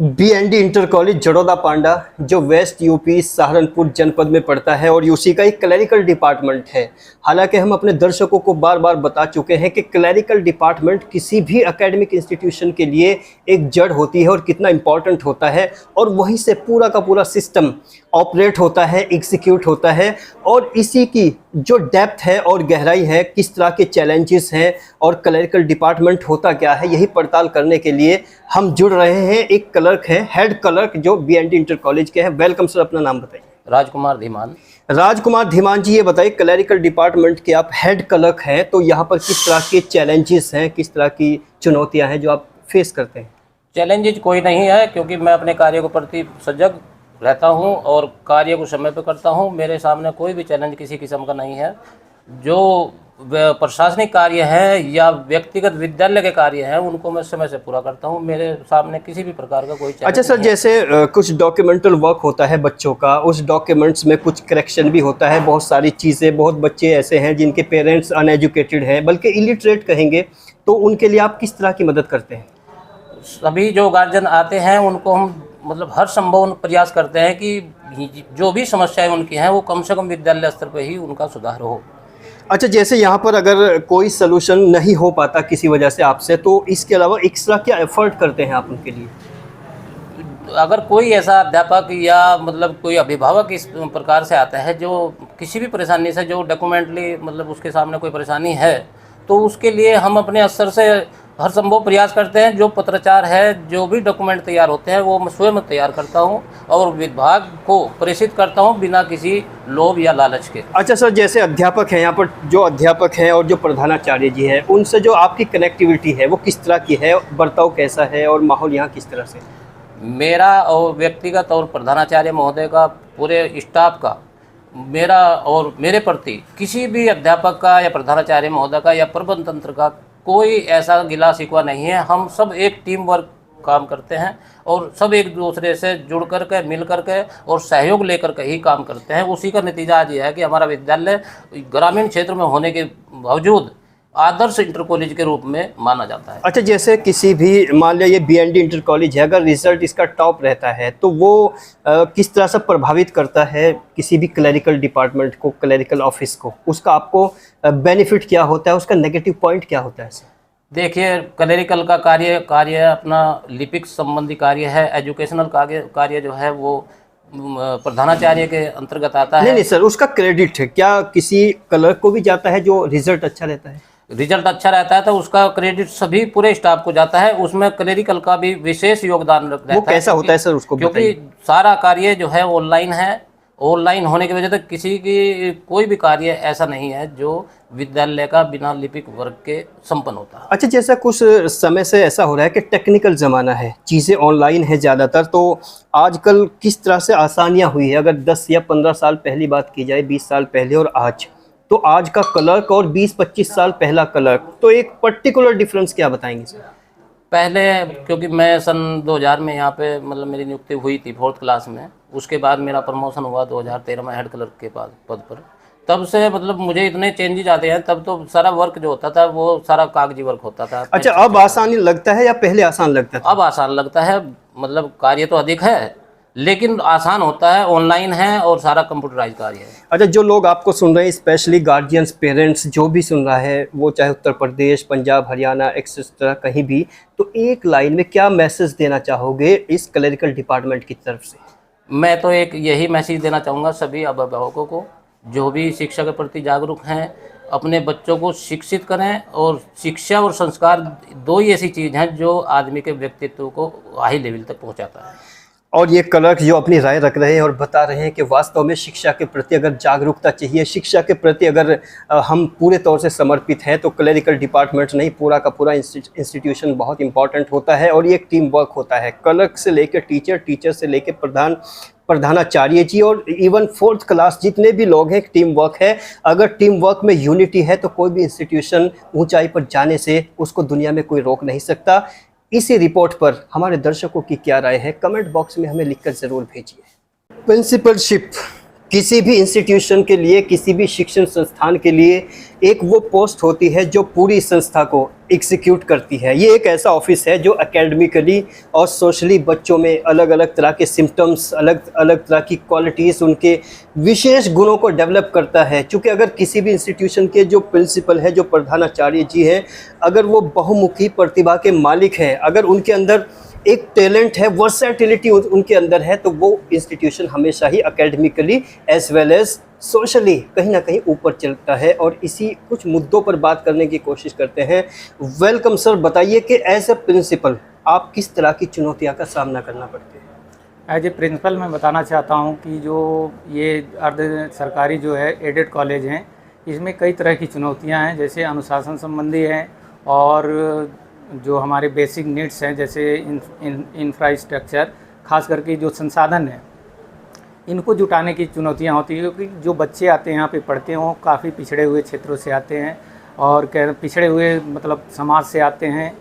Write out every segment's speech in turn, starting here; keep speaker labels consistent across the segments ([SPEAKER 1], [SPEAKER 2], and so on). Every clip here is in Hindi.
[SPEAKER 1] बीएनडी इंटर कॉलेज जड़ौदा पांडा जो वेस्ट यूपी सहारनपुर जनपद में पड़ता है और यूसी का एक क्लैरिकल डिपार्टमेंट है। हालांकि हम अपने दर्शकों को बार बार बता चुके हैं कि क्लैरिकल डिपार्टमेंट किसी भी एकेडमिक इंस्टीट्यूशन के लिए एक जड़ होती है और कितना इम्पॉर्टेंट होता है, और वहीं से पूरा का पूरा सिस्टम ऑपरेट होता है, एग्जीक्यूट होता है। और इसी की जो डेप्थ है और गहराई है, किस तरह के चैलेंजेस हैं और क्लरिकल डिपार्टमेंट होता क्या है, यही पड़ताल करने के लिए हम जुड़ रहे हैं। एक क्लर्क है, हेड क्लर्क जो बीएनडी इंटर कॉलेज के हैं। वेलकम सर, अपना नाम बताइए।
[SPEAKER 2] राजकुमार धीमान।
[SPEAKER 1] राजकुमार धीमान जी, ये बताइए क्लरिकल डिपार्टमेंट के आप हेड क्लर्क हैं, तो यहाँ पर किस तरह के चैलेंजेस हैं, किस तरह की चुनौतियाँ हैं जो आप फेस करते हैं?
[SPEAKER 2] चैलेंजेस कोई नहीं है, क्योंकि मैं अपने कार्य के प्रति सजग रहता हूं और कार्य को समय पर करता हूं। मेरे सामने कोई भी चैलेंज किसी किस्म का नहीं है। जो प्रशासनिक कार्य है या व्यक्तिगत विद्यालय के कार्य हैं, उनको मैं समय से पूरा करता हूं। मेरे सामने किसी भी प्रकार का कोई चैलेंज
[SPEAKER 1] अच्छा सर, जैसे कुछ डॉक्यूमेंटल वर्क होता है बच्चों का, उस डॉक्यूमेंट्स में कुछ करेक्शन भी होता है, बहुत सारी चीज़ें। बहुत बच्चे ऐसे हैं जिनके पेरेंट्स अनएजुकेटेड हैं, बल्कि इलिटरेट कहेंगे, तो उनके लिए आप किस तरह की मदद करते हैं?
[SPEAKER 2] सभी जो गार्जियन आते हैं उनको हम हर संभव प्रयास करते हैं कि जो भी समस्याएं उनकी हैं वो कम से कम विद्यालय स्तर पर ही उनका सुधार हो।
[SPEAKER 1] अच्छा, जैसे यहाँ पर अगर कोई सलूशन नहीं हो पाता किसी वजह से आपसे, तो इसके अलावा एक्स्ट्रा क्या एफर्ट करते हैं आप उनके लिए?
[SPEAKER 2] अगर कोई ऐसा अध्यापक या कोई अभिभावक इस प्रकार से आता है जो किसी भी परेशानी से, जो डॉक्यूमेंटली उसके सामने कोई परेशानी है, तो उसके लिए हम अपने स्तर से हर संभव प्रयास करते हैं। जो पत्राचार है, जो भी डॉक्यूमेंट तैयार होते हैं, वो मैं स्वयं तैयार करता हूं और विभाग को प्रेषित करता हूं बिना किसी लोभ या लालच के। अच्छा
[SPEAKER 1] सर, जैसे अध्यापक हैं यहाँ पर, जो अध्यापक हैं और जो प्रधानाचार्य जी हैं, उनसे जो आपकी कनेक्टिविटी है वो किस तरह की है, बर्ताव कैसा है और माहौल यहाँ किस तरह से?
[SPEAKER 2] मेरा और व्यक्तिगत और प्रधानाचार्य महोदय का, पूरे स्टाफ का, मेरा और मेरे प्रति किसी भी अध्यापक का या प्रधानाचार्य महोदय का या प्रबंध तंत्र का कोई ऐसा गिला शिकवा नहीं है। हम सब एक टीम वर्क काम करते हैं और सब एक दूसरे से जुड़ करके, मिल करके और सहयोग लेकर के ही काम करते हैं। उसी का नतीजा आज ये है कि हमारा विद्यालय ग्रामीण क्षेत्र में होने के बावजूद आदर्श इंटर कॉलेज के रूप में माना जाता है।
[SPEAKER 1] अच्छा, जैसे किसी भी, मान लिया ये बीएनडी इंटर कॉलेज है, अगर रिजल्ट इसका टॉप रहता है तो वो किस तरह से प्रभावित करता है किसी भी क्लरिकल डिपार्टमेंट को, क्लरिकल ऑफिस को? उसका आपको बेनिफिट क्या होता है, उसका नेगेटिव पॉइंट क्या होता है?
[SPEAKER 2] देखिए, क्लरिकल का कार्य अपना लिपिक संबंधी कार्य है। एजुकेशनल कार्य जो है वो प्रधानाचार्य के अंतर्गत आता है।
[SPEAKER 1] नहीं सर, उसका क्रेडिट है क्या किसी क्लर्क को भी जाता है जो रिजल्ट अच्छा रहता है?
[SPEAKER 2] रिजल्ट अच्छा रहता है तो उसका क्रेडिट सभी पूरे स्टाफ को जाता है। उसमें क्लरिकल का भी विशेष योगदान रहता है।
[SPEAKER 1] वो कैसा होता है सर, उसको
[SPEAKER 2] क्योंकि सारा कार्य जो है ऑनलाइन है। ऑनलाइन होने की वजह से किसी की कोई भी कार्य ऐसा नहीं है जो विद्यालय का बिना लिपिक वर्ग के संपन्न होता है।
[SPEAKER 1] अच्छा, जैसा कुछ समय से ऐसा हो रहा है कि टेक्निकल ज़माना है, चीज़ें ऑनलाइन है ज़्यादातर, तो आजकल किस तरह से आसानियाँ हुई है? अगर 10 या 15 साल पहली बात की जाए, 20 साल पहले और आज, तो आज का क्लर्क और 20-25 साल पहला क्लर्क, तो एक पर्टिकुलर डिफरेंस क्या बताएंगे सर?
[SPEAKER 2] पहले, क्योंकि मैं सन 2000 में यहाँ पे मेरी नियुक्ति हुई थी 4th क्लास में। उसके बाद मेरा प्रमोशन हुआ 2013 में हेड क्लर्क के पद पर। तब से मुझे इतने चेंजेस आते हैं। तब तो सारा वर्क जो होता था वो सारा कागजी वर्क होता था।
[SPEAKER 1] अच्छा, अब आसान लगता है या पहले आसान लगता था?
[SPEAKER 2] अब आसान लगता है। कार्य तो अधिक है लेकिन आसान होता है, ऑनलाइन है और सारा कंप्यूटराइज कार्य है।
[SPEAKER 1] अच्छा, जो लोग आपको सुन रहे हैं, स्पेशली गार्जियंस, पेरेंट्स, जो भी सुन रहा है, वो चाहे उत्तर प्रदेश, पंजाब, हरियाणा, एक्सेट्रा कहीं भी, तो एक लाइन में क्या मैसेज देना चाहोगे इस क्लरिकल डिपार्टमेंट की तरफ से?
[SPEAKER 2] मैं तो एक यही मैसेज देना चाहूँगा सभी अभिभावकों को, जो भी शिक्षा के प्रति जागरूक हैं, अपने बच्चों को शिक्षित करें। और शिक्षा और संस्कार दो ही ऐसी चीज़ हैं जो आदमी के व्यक्तित्व को हाई लेवल तक पहुँचाता है।
[SPEAKER 1] और ये क्लर्क जो अपनी राय रख रहे हैं और बता रहे हैं कि वास्तव में शिक्षा के प्रति अगर जागरूकता चाहिए, शिक्षा के प्रति अगर हम पूरे तौर से समर्पित हैं, तो क्लरिकल डिपार्टमेंट नहीं, पूरा का पूरा इंस्टीट्यूशन बहुत इंपॉर्टेंट होता है। और ये एक टीम वर्क होता है, क्लर्क से लेकर टीचर, टीचर से लेकर प्रधानाचार्य जी और इवन 4th क्लास, जितने भी लोग हैं, टीम वर्क है। अगर टीम वर्क में यूनिटी है तो कोई भी इंस्टीट्यूशन ऊंचाई पर जाने से उसको दुनिया में कोई रोक नहीं सकता। इसी रिपोर्ट पर हमारे दर्शकों की क्या राय है, कमेंट बॉक्स में हमें लिखकर ज़रूर भेजिए। प्रिंसिपलशिप किसी भी इंस्टीट्यूशन के लिए, किसी भी शिक्षण संस्थान के लिए एक वो पोस्ट होती है जो पूरी संस्था को एग्जीक्यूट करती है। ये एक ऐसा ऑफिस है जो एकेडमिकली और सोशली बच्चों में अलग अलग तरह के सिम्टम्स, अलग अलग तरह की क्वालिटीज़, उनके विशेष गुणों को डेवलप करता है। क्योंकि अगर किसी भी इंस्टीट्यूशन के जो प्रिंसिपल है, जो प्रधानाचार्य जी हैं, अगर वो बहुमुखी प्रतिभा के मालिक हैं, अगर उनके अंदर एक टैलेंट है, वर्सेटिलिटी उनके अंदर है, तो वो इंस्टीट्यूशन हमेशा ही academically as well as socially कहीं ना कहीं ऊपर चलता है। और इसी कुछ मुद्दों पर बात करने की कोशिश करते हैं। वेलकम सर, बताइए कि एज ए प्रिंसिपल आप किस तरह की चुनौतियों का सामना करना पड़ता है?
[SPEAKER 3] एज ए प्रिंसिपल मैं बताना चाहता हूँ कि जो ये अर्ध सरकारी जो है एडेड कॉलेज हैं, इसमें कई तरह की चुनौतियाँ हैं, जैसे अनुशासन संबंधी हैं और जो हमारे बेसिक नीड्स हैं, जैसे इंफ्रास्ट्रक्चर, खास करके जो संसाधन हैं, इनको जुटाने की चुनौतियाँ होती हैं। क्योंकि जो बच्चे आते हैं यहाँ पे पढ़ते हैं वो काफ़ी पिछड़े हुए क्षेत्रों से आते हैं और पिछड़े हुए मतलब समाज से आते हैं,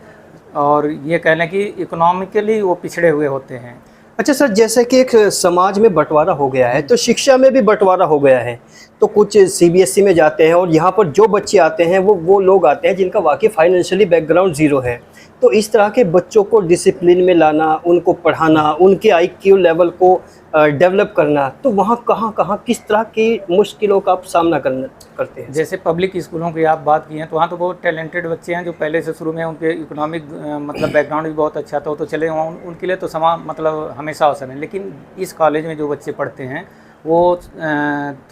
[SPEAKER 3] और ये कह लें कि इकोनॉमिकली वो पिछड़े हुए होते हैं।
[SPEAKER 1] अच्छा सर, जैसे कि एक समाज में बंटवारा हो गया है तो शिक्षा में भी बंटवारा हो गया है। तो कुछ सीबीएसई में जाते हैं और यहाँ पर जो बच्चे आते हैं वो लोग आते हैं जिनका वाकई फाइनेंशियली बैकग्राउंड ज़ीरो है। तो इस तरह के बच्चों को डिसिप्लिन में लाना, उनको पढ़ाना, उनके आईक्यू लेवल को डेवलप करना, तो वहाँ कहाँ किस तरह की मुश्किलों का आप सामना करते हैं?
[SPEAKER 3] जैसे पब्लिक स्कूलों की आप बात की हैं तो वहाँ तो बहुत टैलेंटेड बच्चे हैं जो पहले से शुरू में उनके इकोनॉमिक मतलब बैकग्राउंड भी बहुत अच्छा था, तो चले वहाँ उनके लिए तो समान मतलब हमेशा अवसर है। लेकिन इस कॉलेज में जो बच्चे पढ़ते हैं वो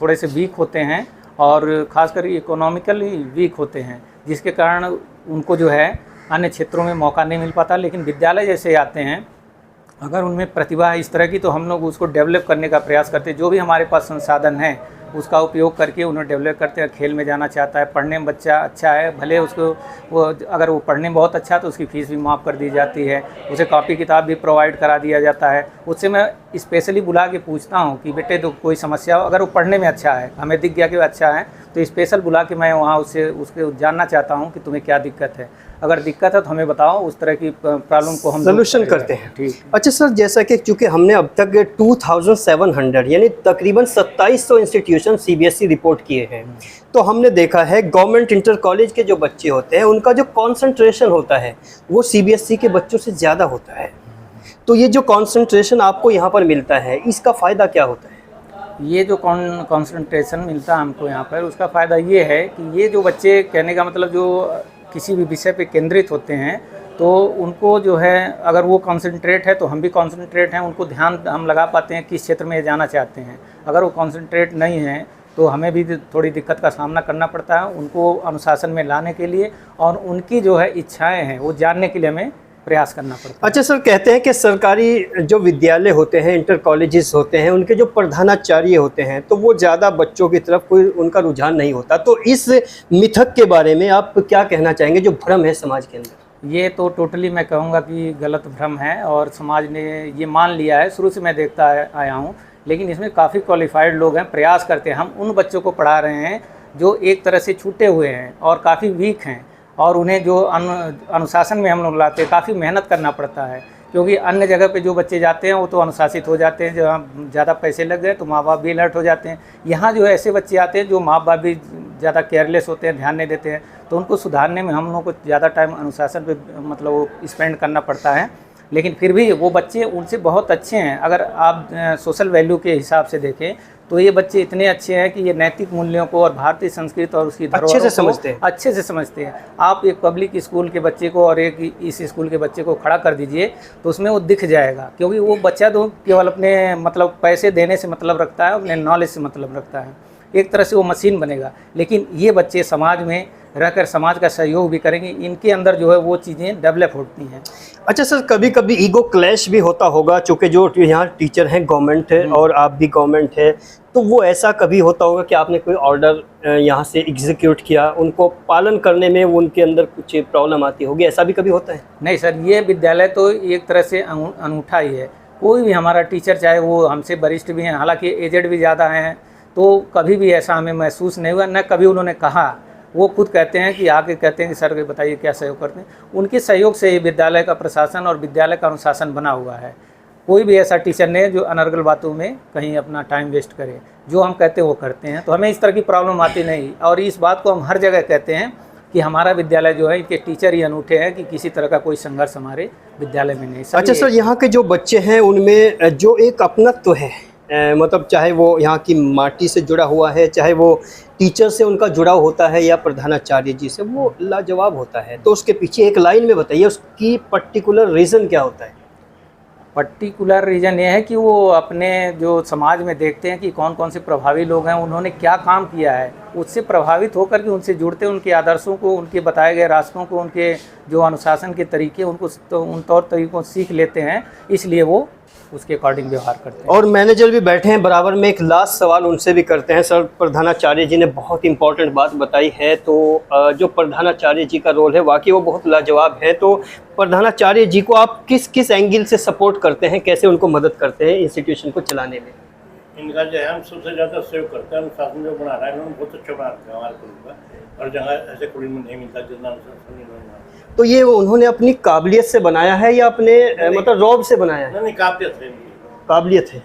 [SPEAKER 3] थोड़े से वीक होते हैं और ख़ासकर इकोनॉमिकली वीक होते हैं, जिसके कारण उनको जो है अन्य क्षेत्रों में मौका नहीं मिल पाता। लेकिन विद्यालय जैसे आते हैं, अगर उनमें प्रतिभा है इस तरह की, तो हम लोग उसको डेवलप करने का प्रयास करते हैं। जो भी हमारे पास संसाधन है उसका उपयोग करके उन्हें डेवलप करते हैं। खेल में जाना चाहता है, पढ़ने में बच्चा अच्छा है, भले उसको वो अगर वो पढ़ने में बहुत अच्छा है तो उसकी फ़ीस भी माफ़ कर दी जाती है, उसे कॉपी किताब भी प्रोवाइड करा दिया जाता है। उससे मैं स्पेशली बुला के पूछता हूँ कि बेटे तो कोई समस्या हो, अगर वो पढ़ने में अच्छा है, हमें दिख गया कि वो अच्छा है, तो स्पेशल बुला के मैं वहाँ उसके जानना चाहता हूँ कि तुम्हें क्या दिक्कत है। अगर दिक्कत है तो हमें बताओ, उस तरह की प्रॉब्लम को हम
[SPEAKER 1] सॉल्यूशन करते हैं।
[SPEAKER 3] ठीक।
[SPEAKER 1] अच्छा सर, जैसा कि चूँकि हमने अब तक 2700 यानी तकरीबन 2700 इंस्टीट्यूशन सीबीएसई रिपोर्ट किए हैं, तो हमने देखा है गवर्नमेंट इंटर कॉलेज के जो बच्चे होते हैं उनका जो कॉन्सेंट्रेशन होता है वो सीबीएसई के बच्चों से ज़्यादा होता है। तो ये जो कॉन्सेंट्रेशन आपको यहाँ पर मिलता है, इसका फ़ायदा क्या होता है?
[SPEAKER 3] ये जो कॉन्सेंट्रेशन मिलता है हमको यहाँ पर, उसका फ़ायदा ये है कि ये जो बच्चे, कहने का मतलब जो किसी भी विषय पे केंद्रित होते हैं, तो उनको जो है अगर वो कॉन्सेंट्रेट है तो हम भी कॉन्सेंट्रेट हैं, उनको ध्यान हम लगा पाते हैं किस क्षेत्र में जाना चाहते हैं। अगर वो कॉन्सेंट्रेट नहीं है तो हमें भी थोड़ी दिक्कत का सामना करना पड़ता है उनको अनुशासन में लाने के लिए, और उनकी जो है इच्छाएँ हैं वो जानने के लिए हमें प्रयास करना पड़ता है।
[SPEAKER 1] अच्छा सर, कहते हैं कि सरकारी जो विद्यालय होते हैं, इंटर कॉलेजेस होते हैं, उनके जो प्रधानाचार्य होते हैं तो वो ज़्यादा बच्चों की तरफ कोई उनका रुझान नहीं होता। तो इस मिथक के बारे में आप क्या कहना चाहेंगे जो भ्रम है समाज के अंदर?
[SPEAKER 3] ये तो टोटली मैं कहूँगा कि गलत भ्रम है और समाज ने ये मान लिया है, शुरू से मैं देखता आया हूँ। लेकिन इसमें काफ़ी क्वालिफाइड लोग हैं, प्रयास करते हैं। हम उन बच्चों को पढ़ा रहे हैं जो एक तरह से छूटे हुए हैं और काफ़ी वीक हैं, और उन्हें जो अनुशासन में हम लोग लाते हैं, काफ़ी मेहनत करना पड़ता है। क्योंकि अन्य जगह पे जो बच्चे जाते हैं वो तो अनुशासित हो जाते हैं, जहाँ ज़्यादा पैसे लग गए तो माँ बाप भी अलर्ट हो जाते हैं। यहाँ जो ऐसे बच्चे आते हैं जो माँ बाप भी ज़्यादा केयरलेस होते हैं, ध्यान नहीं देते हैं, तो उनको सुधारने में हम लोग को ज़्यादा टाइम अनुशासन पे मतलब वो स्पेंड करना पड़ता है। लेकिन फिर भी वो बच्चे उनसे बहुत अच्छे हैं। अगर आप सोशल वैल्यू के हिसाब से देखें तो ये बच्चे इतने अच्छे हैं कि ये नैतिक मूल्यों को और भारतीय संस्कृति और उसकी
[SPEAKER 1] अच्छे से समझते हैं।
[SPEAKER 3] अच्छे से समझते हैं। आप एक पब्लिक स्कूल के बच्चे को और एक इस स्कूल के बच्चे को खड़ा कर दीजिए तो उसमें वो दिख जाएगा। क्योंकि वो बच्चा तो केवल अपने मतलब पैसे देने से मतलब रखता है, अपने नॉलेज से मतलब रखता है, एक तरह से वो मशीन बनेगा। लेकिन ये बच्चे समाज में रहकर समाज का सहयोग भी करेंगे, इनके अंदर जो है वो चीज़ें डेवलप होती हैं।
[SPEAKER 1] अच्छा सर, कभी कभी ईगो क्लैश भी होता होगा, चूँकि जो यहाँ टीचर हैं गवर्नमेंट है और आप भी गवर्नमेंट है, तो वो ऐसा कभी होता होगा कि आपने कोई ऑर्डर यहाँ से एग्जीक्यूट किया, उनको पालन करने में उनके अंदर कुछ प्रॉब्लम आती होगी, ऐसा भी कभी होता है?
[SPEAKER 3] नहीं सर, ये विद्यालय तो एक तरह से अनूठा ही है। कोई भी हमारा टीचर, चाहे वो हमसे वरिष्ठ भी हैं, हालांकि एजेड भी ज़्यादा हैं, तो कभी भी ऐसा हमें महसूस नहीं हुआ, न कभी उन्होंने कहा। वो खुद कहते हैं कि आके कहते हैं कि सर बताइए क्या सहयोग करते हैं। उनके सहयोग से ही विद्यालय का प्रशासन और विद्यालय का अनुशासन बना हुआ है। कोई भी ऐसा टीचर नहीं है जो अनर्गल बातों में कहीं अपना टाइम वेस्ट करे। जो हम कहते हैं वो करते हैं, तो हमें इस तरह की प्रॉब्लम आती नहीं। और इस बात को हम हर जगह कहते हैं कि हमारा विद्यालय जो है, इनके टीचर ही अनूठे हैं कि किसी तरह का कोई संघर्ष हमारे विद्यालय में नहीं।
[SPEAKER 1] अच्छा सर, यहाँ के जो बच्चे हैं उनमें जो एक अपनत्व है, मतलब चाहे वो यहाँ की माटी से जुड़ा हुआ है, चाहे वो टीचर से उनका जुड़ाव होता है या प्रधानाचार्य जी से, वो लाजवाब होता है। तो उसके पीछे एक लाइन में बताइए उसकी पर्टिकुलर रीज़न क्या होता है?
[SPEAKER 3] पर्टिकुलर रीज़न ये है कि वो अपने जो समाज में देखते हैं कि कौन कौन से प्रभावी लोग हैं, उन्होंने क्या काम किया है, उससे प्रभावित होकर के उनसे जुड़ते हैं, उनके आदर्शों को, उनके बताए गए रास्तों को, उनके जो अनुशासन के तरीके उनको तो उन तौर तरीकों सीख लेते हैं, इसलिए वो उसके अकॉर्डिंग व्यवहार करते हैं।
[SPEAKER 1] और मैनेजर भी बैठे हैं बराबर में, एक लास्ट सवाल उनसे भी करते हैं। सर, प्रधानाचार्य जी ने बहुत इंपॉर्टेंट बात बताई है, तो जो प्रधानाचार्य जी का रोल है वाकई वो बहुत लाजवाब है। तो प्रधानाचार्य जी को आप किस किस एंगल से सपोर्ट करते हैं, कैसे उनको मदद करते हैं इंस्टीट्यूशन को चलाने में?
[SPEAKER 4] इनका जो है हम सबसे ज़्यादा सेव करते हैं। अनुशासन जो बना रहा है इन्होंने बहुत अच्छा बना रखा है हमारे कॉलेज का, और जगह ऐसे कॉलेज में नहीं मिलता जितना अनुशासन इन्होंने बनाया।
[SPEAKER 1] तो ये उन्होंने अपनी काबिलियत से बनाया है या अपने मतलब रौब से बनाया है?
[SPEAKER 4] नहीं, काबिलियत है इनकी।
[SPEAKER 1] काबिलियत है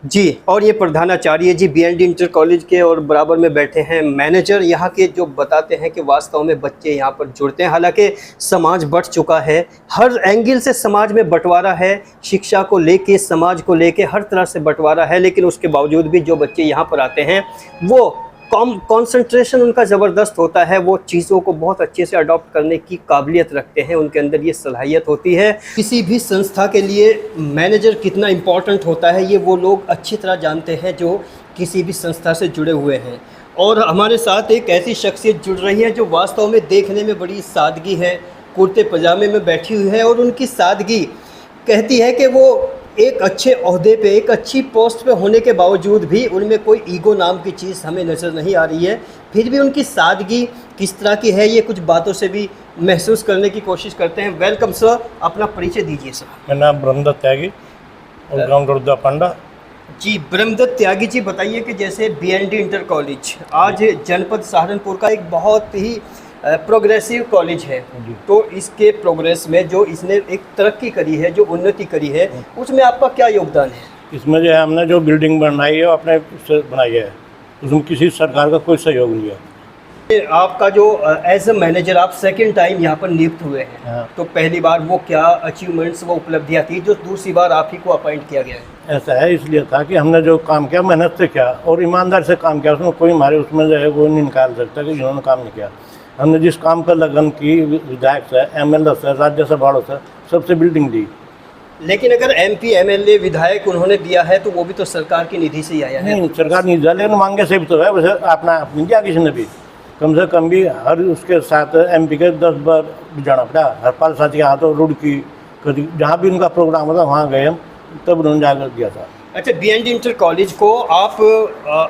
[SPEAKER 1] जी। और ये प्रधानाचार्य जी BND इंटर कॉलेज के, और बराबर में बैठे हैं मैनेजर यहाँ के, जो बताते हैं कि वास्तव में बच्चे यहाँ पर जुड़ते हैं। हालांकि समाज बट चुका है, हर एंगल से समाज में बंटवारा है, शिक्षा को लेके, समाज को लेके हर तरह से बंटवारा है, लेकिन उसके बावजूद भी जो बच्चे यहाँ पर आते हैं वो कंसंट्रेशन उनका ज़बरदस्त होता है, वो चीज़ों को बहुत अच्छे से अडॉप्ट करने की काबिलियत रखते हैं, उनके अंदर ये सलाहियत होती है। किसी भी संस्था के लिए मैनेजर कितना इम्पोर्टेंट होता है ये वो लोग अच्छी तरह जानते हैं जो किसी भी संस्था से जुड़े हुए हैं। और हमारे साथ एक ऐसी शख्सियत जुड़ रही है जो वास्तव में देखने में बड़ी सादगी है, कुर्ते पजामे में बैठी हुई है, और उनकी सादगी कहती है कि वो एक अच्छे ओहदे पे, एक अच्छी पोस्ट पे होने के बावजूद भी उनमें कोई ईगो नाम की चीज़ हमें नज़र नहीं आ रही है। फिर भी उनकी सादगी किस तरह की है ये कुछ बातों से भी महसूस करने की कोशिश करते हैं। वेलकम सर, अपना परिचय दीजिए सर।
[SPEAKER 4] मेरा नाम ब्रह्मदत्त त्यागी और गाँव गरुदा पांडा
[SPEAKER 1] जी। ब्रह्मदत्त त्यागी जी, बताइए कि जैसे BND इंटर कॉलेज आज जनपद सहारनपुर का एक बहुत ही प्रोग्रेसिव कॉलेज है, तो इसके प्रोग्रेस में जो इसने एक तरक्की करी है, जो उन्नति करी है, उसमें आपका क्या योगदान है?
[SPEAKER 4] इसमें जो है हमने जो बिल्डिंग बनाई है अपने से बनाई है, उसमें किसी सरकार का कोई सहयोग नहीं है।
[SPEAKER 1] आपका जो एज अ मैनेजर आप सेकंड टाइम यहाँ पर नियुक्त हुए हैं,
[SPEAKER 4] हाँ।
[SPEAKER 1] तो पहली बार वो क्या अचीवमेंट्स, वो उपलब्धियाँ थी जो दूसरी बार आप ही को अपॉइंट किया गया है?
[SPEAKER 4] ऐसा है, इसलिए था कि हमने जो काम किया मेहनत से किया और ईमानदार से काम किया, उसमें कोई हमारे उसमें जो है वो नहीं निकाल सकता कि जिन्होंने काम नहीं किया। हमने जिस काम पर लगन की, विधायक से, MLA से, राज्यसभा से, सबसे बिल्डिंग दी।
[SPEAKER 1] लेकिन अगर MP MLA विधायक उन्होंने दिया है तो वो भी तो सरकार की निधि से ही आया है।
[SPEAKER 4] नहीं, सरकार नहीं दिया, लेकिन मांगे से भी तो है, वैसे अपना नहीं दिया किसी ने भी। कम से कम भी हर उसके साथ MP के 10 बार जाना पड़ा। हरपाल साथी यहाँ तो रुड़की कभी जहाँ भी उनका प्रोग्राम होता वहाँ गए हम, तब उन्होंने जाकर दिया था।
[SPEAKER 1] अच्छा, BND इंटर कॉलेज को आप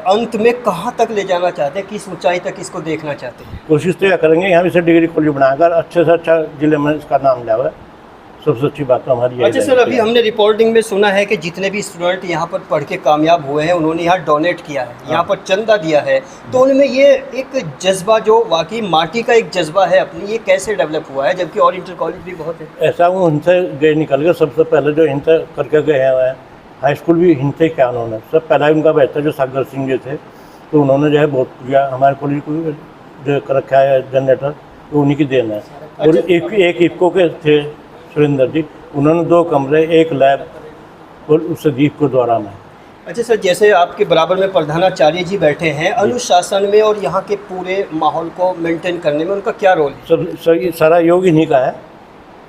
[SPEAKER 1] अंत में कहाँ तक ले जाना चाहते हैं, किस ऊंचाई तक इसको देखना चाहते हैं?
[SPEAKER 4] कोशिश तो यह करेंगे यहाँ से डिग्री कॉलेज बनाकर अच्छे से अच्छा जिले में इसका नाम लिया, सबसे अच्छी बात तो हमारी।
[SPEAKER 1] अच्छा सर, अभी हमने रिपोर्टिंग में सुना है कि जितने भी स्टूडेंट यहाँ पर पढ़ के कामयाब हुए हैं उन्होंने यहाँ डोनेट किया है, यहाँ पर चंदा दिया है, तो उनमें ये एक जज्बा जो वाकई माटी का एक जज्बा है अपनी, ये कैसे डेवलप हुआ है, जबकि और इंटर कॉलेज भी बहुत है?
[SPEAKER 4] ऐसा वो इनसे गए निकल गए, सबसे पहले जो इनसे करके गए हैं, हाई स्कूल भी इनसे किया उन्होंने। सब पहला उनका बैच था जो सागर सिंह जी थे, तो उन्होंने जो है बहुत किया हमारे कॉलेज को जो कर रखा है जनरेटर, तो उन्हीं की देन है। और एक इक्को के थे सुरेंद्र जी, उन्होंने 2 कमरे, 1 लैब और उससे दीप को द्वारा में।
[SPEAKER 1] अच्छा सर, जैसे आपके बराबर में प्रधानाचार्य जी बैठे हैं, अनुशासन में और यहाँ के पूरे माहौल को मेंटेन करने में उनका क्या रोल है?
[SPEAKER 4] सब सारा योग इन्हीं का है।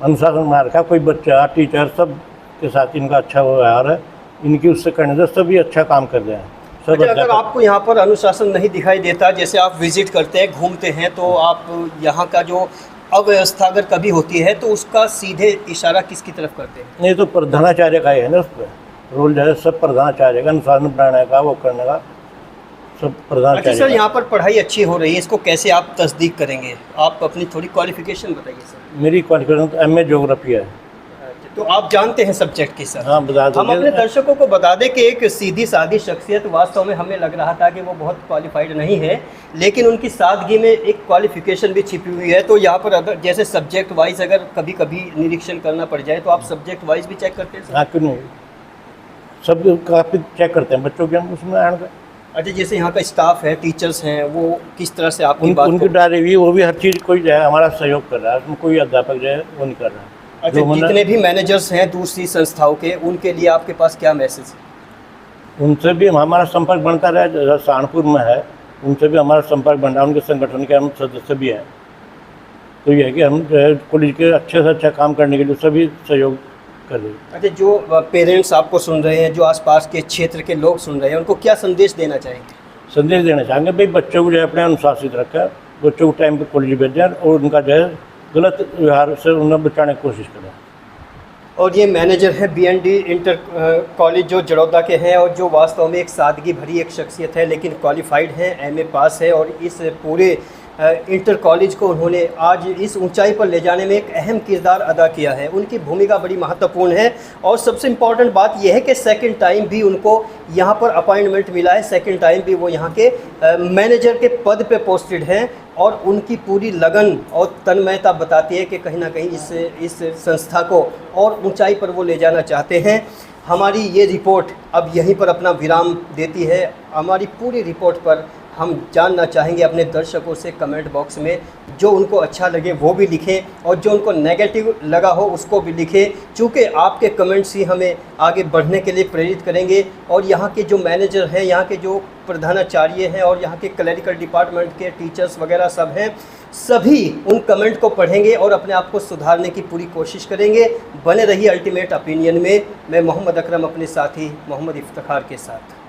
[SPEAKER 4] अनुशासन में रखा, कोई बच्चा, टीचर, सब के साथ इनका अच्छा व्यवहार है, इनकी उससे करने से सभी अच्छा काम कर रहे हैं। सब
[SPEAKER 1] अच्छा, अगर आपको यहाँ पर अनुशासन नहीं दिखाई देता, जैसे आप विजिट करते हैं, घूमते हैं, तो आप यहाँ का जो अव्यवस्था अगर कभी होती है तो उसका सीधे इशारा किसकी तरफ करते हैं?
[SPEAKER 4] नहीं, तो प्रधानाचार्य का ही है ना, उस पर रोल जो है सब प्रधानाचार्य का, अनुशासन बनाने का, वो करने का सब प्रधानाचार्य।
[SPEAKER 1] अच्छा सर, यहाँ पर पढ़ाई अच्छी हो रही है, इसको कैसे आप तस्दीक करेंगे? आप अपनी थोड़ी क्वालिफिकेशन बताइए सर।
[SPEAKER 4] मेरी क्वालिफिकेशन तो MA ज्योग्राफी है।
[SPEAKER 1] तो आप जानते हैं सब्जेक्ट की सर?
[SPEAKER 4] हाँ, बता
[SPEAKER 1] हम अपने दर्शकों को बता दें कि एक सीधी सादी शख्सियत, वास्तव में हमें लग रहा था कि वो बहुत क्वालिफाइड नहीं है, लेकिन उनकी सादगी में एक क्वालिफिकेशन भी छिपी हुई है। तो यहाँ पर अगर जैसे सब्जेक्ट वाइज अगर कभी कभी निरीक्षण करना पड़ जाए तो आप सब्जेक्ट वाइज भी चेक करते हैं?
[SPEAKER 4] हाँ, क्यों नहीं। सब काफ़ी चेक करते हैं बच्चों के हम उसमें ऐड कर।
[SPEAKER 1] अच्छा, जैसे यहाँ का स्टाफ है, टीचर्स हैं, वो किस तरह से आपकी बात
[SPEAKER 4] उनकी
[SPEAKER 1] को
[SPEAKER 4] डायरी भी वो भी हर चीज़ कोई जो है हमारा सहयोग कर रहा है, उसमें कोई अध्यापक जो है वो नहीं कर रहा है।
[SPEAKER 1] अच्छा, जितने भी मैनेजर्स हैं दूसरी संस्थाओं के, उनके लिए आपके पास क्या मैसेज है?
[SPEAKER 4] उनसे भी हमारा संपर्क बनता रहा, जैसा सहारनपुर में है उनसे भी हमारा संपर्क बन रहा है, उनके संगठन के हम सदस्य भी हैं। तो ये है कि हम जो है कॉलेज के अच्छे से अच्छा काम करने के लिए सभी सहयोग कर रहे हैं।
[SPEAKER 1] अच्छा, जो पेरेंट्स आपको सुन रहे हैं, जो आसपास के क्षेत्र के लोग सुन रहे हैं, उनको क्या संदेश देना चाहेंगे?
[SPEAKER 4] संदेश देना चाहेंगे भाई बच्चों को जो है अपने अनुशासित रखें, बच्चों को टाइम पे कॉलेज भेजें और उनका जो है गलत व्यवहार से उन्हें बचाने की कोशिश करें।
[SPEAKER 1] और ये मैनेजर है BND इंटर कॉलेज जो जड़ौदा के हैं, और जो वास्तव में एक सादगी भरी एक शख्सियत है, लेकिन क्वालिफाइड है, MA पास है, और इस पूरे इंटर कॉलेज को उन्होंने आज इस ऊंचाई पर ले जाने में एक अहम किरदार अदा किया है। उनकी भूमिका बड़ी महत्वपूर्ण है, और सबसे इम्पॉर्टेंट बात यह है कि सेकंड टाइम भी उनको यहाँ पर अपॉइंटमेंट मिला है, सेकंड टाइम भी वो यहाँ के मैनेजर के पद पे पोस्टेड हैं, और उनकी पूरी लगन और तन्मयता बताती है कि कहीं ना कहीं इस संस्था को और ऊंचाई पर वो ले जाना चाहते हैं। हमारी ये रिपोर्ट अब यहीं पर अपना विराम देती है। हमारी पूरी रिपोर्ट पर हम जानना चाहेंगे अपने दर्शकों से, कमेंट बॉक्स में जो उनको अच्छा लगे वो भी लिखें, और जो उनको नेगेटिव लगा हो उसको भी लिखें, चूँकि आपके कमेंट्स ही हमें आगे बढ़ने के लिए प्रेरित करेंगे। और यहाँ के जो मैनेजर हैं, यहाँ के जो प्रधानाचार्य हैं, और यहाँ के क्लरिकल डिपार्टमेंट के टीचर्स वगैरह सब हैं, सभी उन कमेंट को पढ़ेंगे और अपने आप को सुधारने की पूरी कोशिश करेंगे। बने रहिए अल्टीमेट ओपिनियन में। मैं मोहम्मद अकरम अपने साथी मोहम्मद इफ्तिखार के साथ।